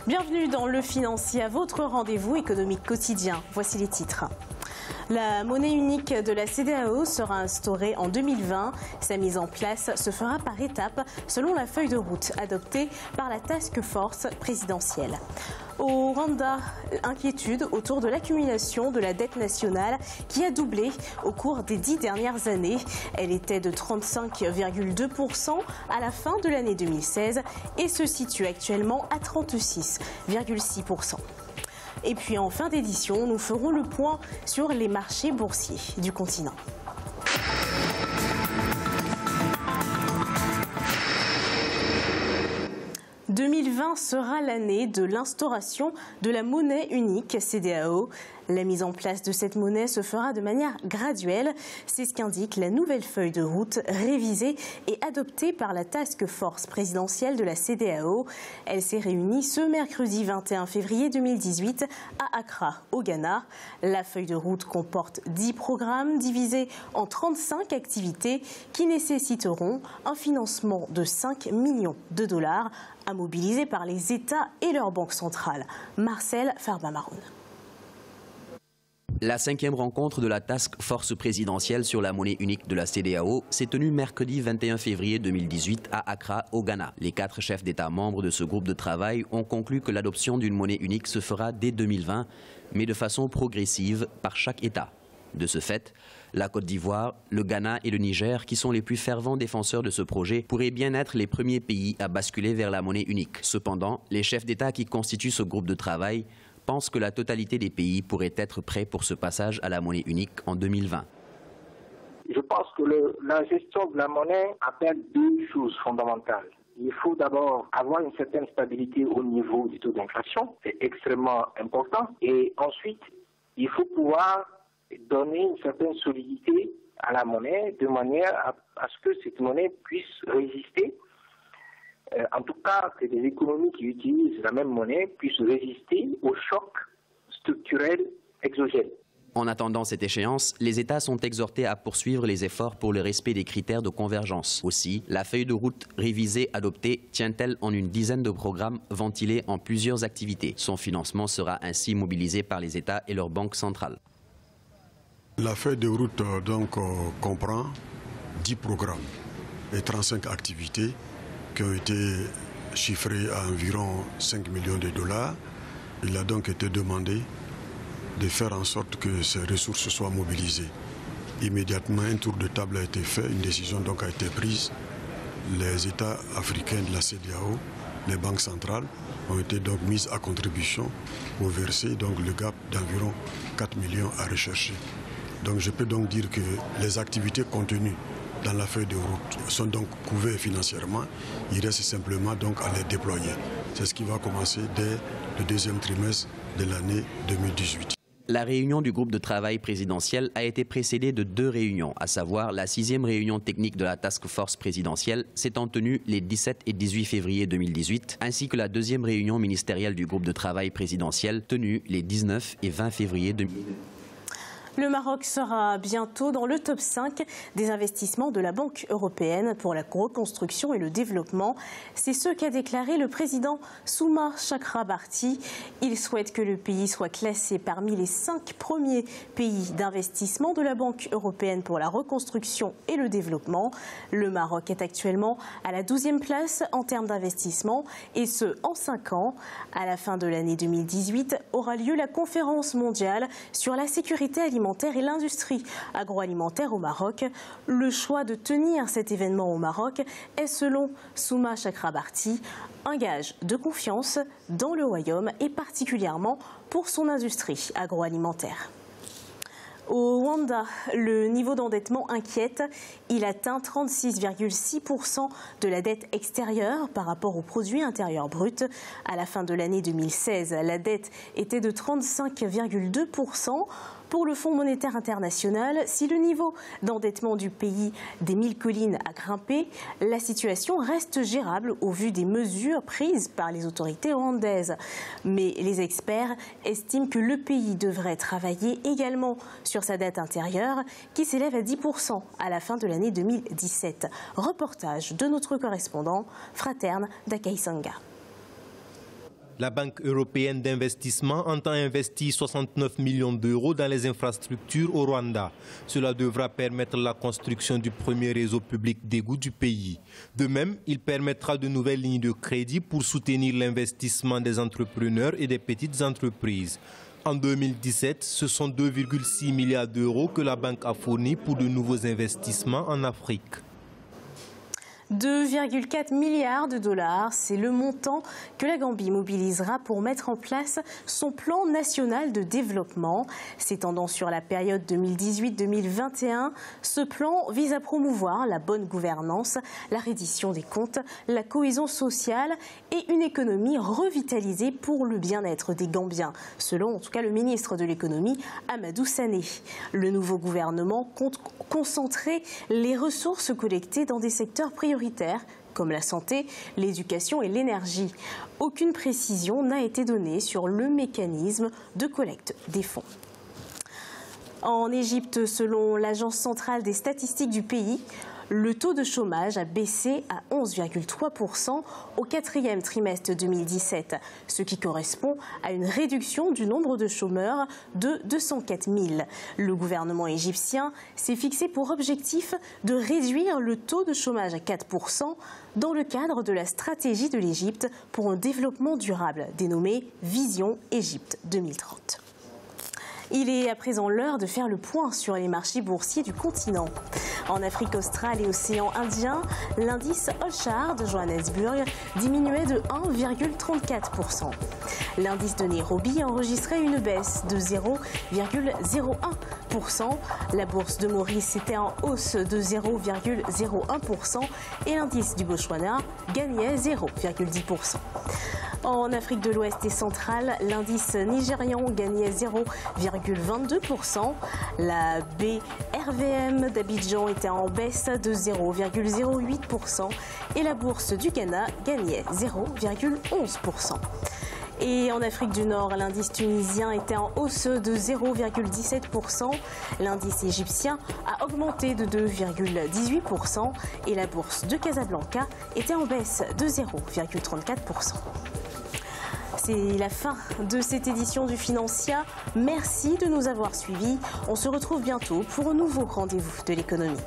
Bienvenue dans Le Financier, à votre rendez-vous économique quotidien. Voici les titres. La monnaie unique de la CEDEAO sera instaurée en 2020. Sa mise en place se fera par étapes selon la feuille de route adoptée par la Task Force présidentielle. Au Rwanda, inquiétude autour de l'accumulation de la dette nationale qui a doublé au cours des 10 dernières années. Elle était de 35,2% à la fin de l'année 2016 et se situe actuellement à 36,6%. Et puis en fin d'édition, nous ferons le point sur les marchés boursiers du continent. « 2020 sera l'année de l'instauration de la monnaie unique CEDEAO. La mise en place de cette monnaie se fera de manière graduelle. C'est ce qu'indique la nouvelle feuille de route révisée et adoptée par la Task Force présidentielle de la CEDEAO. Elle s'est réunie ce mercredi 21 février 2018 à Accra, au Ghana. La feuille de route comporte 10 programmes divisés en 35 activités qui nécessiteront un financement de 5 millions de dollars à mobiliser par les États et leurs banques centrales. Marcel Farba-Maroun. La 5e rencontre de la Task Force présidentielle sur la monnaie unique de la CEDEAO s'est tenue mercredi 21 février 2018 à Accra, au Ghana. Les 4 chefs d'État membres de ce groupe de travail ont conclu que l'adoption d'une monnaie unique se fera dès 2020, mais de façon progressive par chaque État. De ce fait, la Côte d'Ivoire, le Ghana et le Niger, qui sont les plus fervents défenseurs de ce projet, pourraient bien être les premiers pays à basculer vers la monnaie unique. Cependant, les chefs d'État qui constituent ce groupe de travail pensent que la totalité des pays pourraient être prêts pour ce passage à la monnaie unique en 2020. Je pense que la gestion de la monnaie appelle deux choses fondamentales. Il faut d'abord avoir une certaine stabilité au niveau du taux d'inflation, c'est extrêmement important. Et ensuite, il faut pouvoir donner une certaine solidité à la monnaie de manière à ce que cette monnaie puisse résister. En tout cas, que des économies qui utilisent la même monnaie puissent résister aux chocs structurels exogènes. En attendant cette échéance, les États sont exhortés à poursuivre les efforts pour le respect des critères de convergence. Aussi, la feuille de route révisée adoptée tient-elle en une dizaine de programmes ventilés en plusieurs activités. Son financement sera ainsi mobilisé par les États et leurs banques centrales. La feuille de route comprend 10 programmes et 35 activités qui ont été chiffrés à environ 5 millions de dollars. Il a donc été demandé de faire en sorte que ces ressources soient mobilisées. Immédiatement, un tour de table a été fait, une décision donc a été prise. Les États africains de la CEDEAO, les banques centrales, ont été donc mises à contribution pour verser donc le gap d'environ 4 millions à rechercher. Donc je peux donc dire que les activités contenues dans la feuille de route sont donc couverts financièrement. Il reste simplement donc à les déployer. C'est ce qui va commencer dès le deuxième trimestre de l'année 2018. La réunion du groupe de travail présidentiel a été précédée de 2 réunions, à savoir la 6e réunion technique de la Task Force présidentielle s'étant tenue les 17 et 18 février 2018, ainsi que la 2e réunion ministérielle du groupe de travail présidentiel tenue les 19 et 20 février 2018. Le Maroc sera bientôt dans le top 5 des investissements de la Banque européenne pour la reconstruction et le développement. C'est ce qu'a déclaré le président Souma Chakrabarti. Il souhaite que le pays soit classé parmi les 5 premiers pays d'investissement de la Banque européenne pour la reconstruction et le développement. Le Maroc est actuellement à la 12e place en termes d'investissement, et ce en 5 ans. À la fin de l'année 2018 aura lieu la conférence mondiale sur la sécurité alimentaire et l'industrie agroalimentaire au Maroc. Le choix de tenir cet événement au Maroc est, selon Souma Chakrabarti, un gage de confiance dans le royaume et particulièrement pour son industrie agroalimentaire. Au Rwanda, le niveau d'endettement inquiète. Il atteint 36,6% de la dette extérieure par rapport au produit intérieur brut. À la fin de l'année 2016, la dette était de 35,2%. Pour le Fonds monétaire international, si le niveau d'endettement du pays des 1000 collines a grimpé, la situation reste gérable au vu des mesures prises par les autorités rwandaises. Mais les experts estiment que le pays devrait travailler également sur sa dette intérieure, qui s'élève à 10% à la fin de l'année 2017. Reportage de notre correspondant Fraterne d'Akaïsanga. La Banque européenne d'investissement entend investir 69 millions d'euros dans les infrastructures au Rwanda. Cela devra permettre la construction du premier réseau public d'égouts du pays. De même, il permettra de nouvelles lignes de crédit pour soutenir l'investissement des entrepreneurs et des petites entreprises. En 2017, ce sont 2,6 milliards d'euros que la banque a fournis pour de nouveaux investissements en Afrique. 2,4 milliards de dollars, c'est le montant que la Gambie mobilisera pour mettre en place son plan national de développement. S'étendant sur la période 2018-2021, ce plan vise à promouvoir la bonne gouvernance, la reddition des comptes, la cohésion sociale et une économie revitalisée pour le bien-être des Gambiens, selon en tout cas le ministre de l'économie, Amadou Sané. Le nouveau gouvernement compte concentrer les ressources collectées dans des secteurs prioritaires comme la santé, l'éducation et l'énergie. Aucune précision n'a été donnée sur le mécanisme de collecte des fonds. En Égypte, selon l'Agence centrale des statistiques du pays, le taux de chômage a baissé à 11,3% au quatrième trimestre 2017, ce qui correspond à une réduction du nombre de chômeurs de 204 000. Le gouvernement égyptien s'est fixé pour objectif de réduire le taux de chômage à 4% dans le cadre de la stratégie de l'Égypte pour un développement durable, dénommée Vision Égypte 2030. Il est à présent l'heure de faire le point sur les marchés boursiers du continent. En Afrique australe et océan Indien, l'indice All-Share de Johannesburg diminuait de 1,34%. L'indice de Nairobi enregistrait une baisse de 0,01%. La bourse de Maurice était en hausse de 0,01% et l'indice du Botswana gagnait 0,10%. En Afrique de l'Ouest et centrale, l'indice nigérian gagnait 0,22%. La BRVM d'Abidjan était en baisse de 0,08% et la bourse du Ghana gagnait 0,11%. Et en Afrique du Nord, l'indice tunisien était en hausse de 0,17%. L'indice égyptien a augmenté de 2,18% et la bourse de Casablanca était en baisse de 0,34%. C'est la fin de cette édition du Financia. Merci de nous avoir suivis. On se retrouve bientôt pour un nouveau rendez-vous de l'économie.